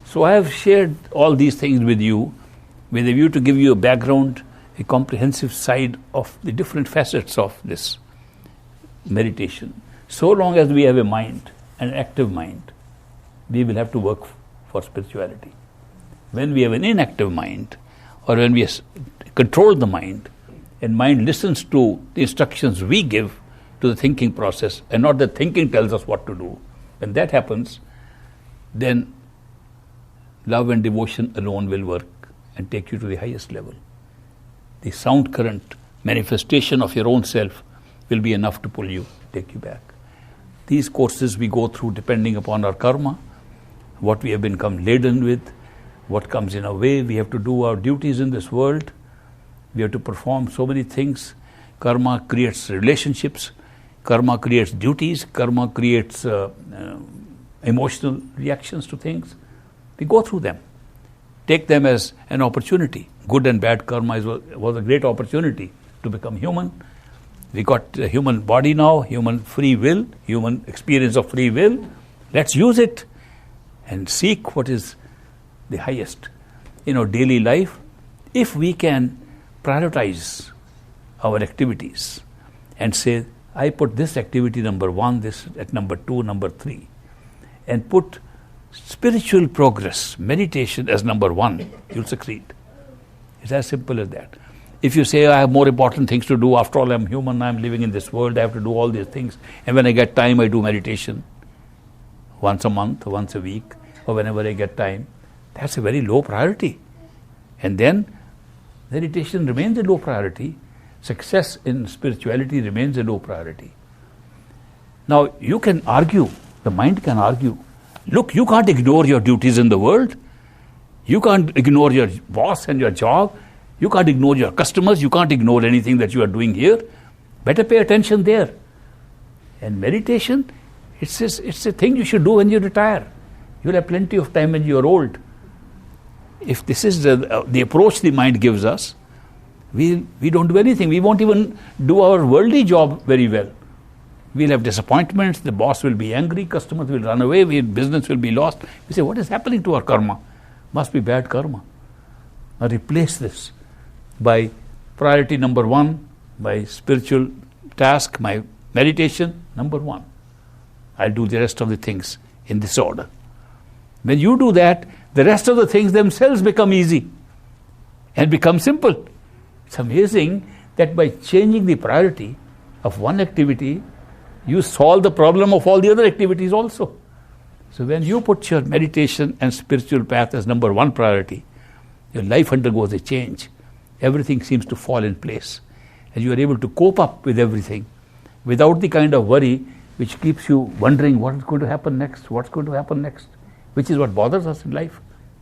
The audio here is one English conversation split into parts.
So I have shared all these things with you with a view to give you a background, a comprehensive side of the different facets of this meditation. So long as we have a mind, an active mind, we will have to work for spirituality. When we have an inactive mind, or when we control the mind, and mind listens to the instructions we give to the thinking process, and not that thinking tells us what to do, when that happens, then love and devotion alone will work and take you to the highest level. The sound current manifestation of your own self will be enough to pull you, take you back. These courses we go through depending upon our karma, what we have become laden with, what comes in our way. We have to do our duties in this world. We have to perform so many things. Karma creates relationships. Karma creates duties. Karma creates emotional reactions to things. We go through them. Take them as an opportunity. Good and bad karma was a great opportunity to become human. We got a human body now, human free will, human experience of free will. Let's use it and seek what is the highest in our daily life. If we can prioritize our activities and say, I put this activity number 1, this at number 2, number 3, and put spiritual progress, meditation as number 1, you'll succeed. It's as simple as that. If you say, I have more important things to do, after all I'm human, I'm living in this world, I have to do all these things, and when I get time I do meditation, once a month, once a week, or whenever I get time, that's a very low priority. And then meditation remains a low priority, success in spirituality remains a low priority. Now you can argue, the mind can argue, look, you can't ignore your duties in the world, you can't ignore your boss and your job, you can't ignore your customers, you can't ignore anything that you are doing here, better pay attention there. And meditation, it's a thing you should do when you retire. You'll have plenty of time when you're old. If this is the approach the mind gives us, we don't do anything. We won't even do our worldly job very well. We'll have disappointments, the boss will be angry, customers will run away, business will be lost. We say, what is happening to our karma? Must be bad karma. Now replace this by priority number 1, my spiritual task, my meditation, number 1. I'll do the rest of the things in this order. When you do that, the rest of the things themselves become easy and become simple. It's amazing that by changing the priority of one activity, you solve the problem of all the other activities also. So when you put your meditation and spiritual path as number 1 priority, your life undergoes a change. Everything seems to fall in place. And you are able to cope up with everything without the kind of worry which keeps you wondering what is going to happen next, what's going to happen next, which is what bothers us in life.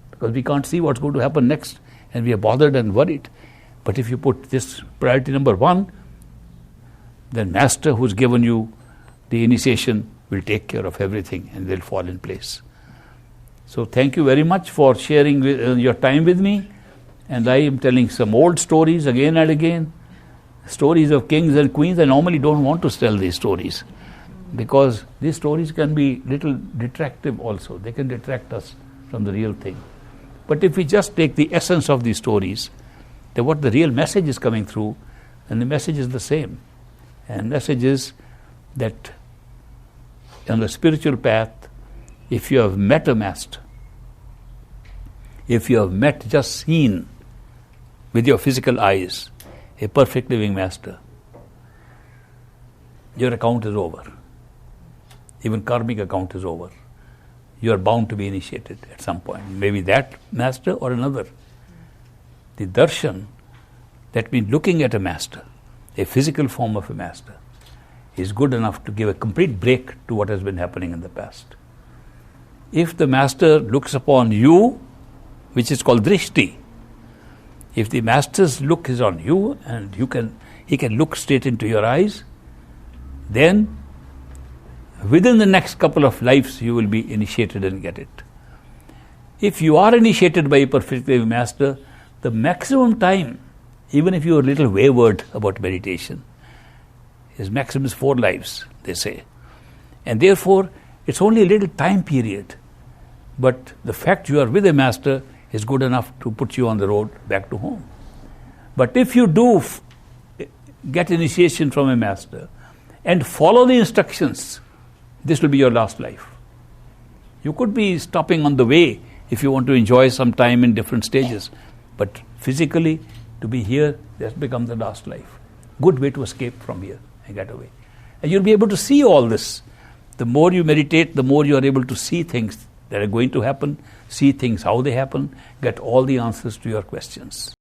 Because we can't see what's going to happen next and we are bothered and worried. But if you put this priority number 1, then Master who's given you the initiation will take care of everything and they'll fall in place. So thank you very much for sharing your time with me. And I am telling some old stories again and again. Stories of kings and queens. I normally don't want to tell these stories because these stories can be little detractive also. They can detract us from the real thing. But if we just take the essence of these stories, then what the real message is coming through, and the message is the same. And message is that on the spiritual path, if you have met a master, if you have met, just seen with your physical eyes, a perfect living master, your account is over. Even karmic account is over. You are bound to be initiated at some point. Maybe that master or another. The darshan, that means looking at a master, a physical form of a master, is good enough to give a complete break to what has been happening in the past. If the master looks upon you, which is called drishti, if the master's look is on you and he can look straight into your eyes, then within the next couple of lives you will be initiated and get it. If you are initiated by a perfect living master, the maximum time, even if you are a little wayward about meditation, his maximum is 4 lives, they say. And therefore, it's only a little time period But the fact you are with a master is good enough to put you on the road back to home. But if you do get initiation from a master and follow the instructions, this will be your last life. You could be stopping on the way if you want to enjoy some time in different stages. But physically, to be here, that becomes the last life. Good way to escape from here and get away. And you'll be able to see all this. The more you meditate, the more you are able to see things that are going to happen, see things how they happen, get all the answers to your questions.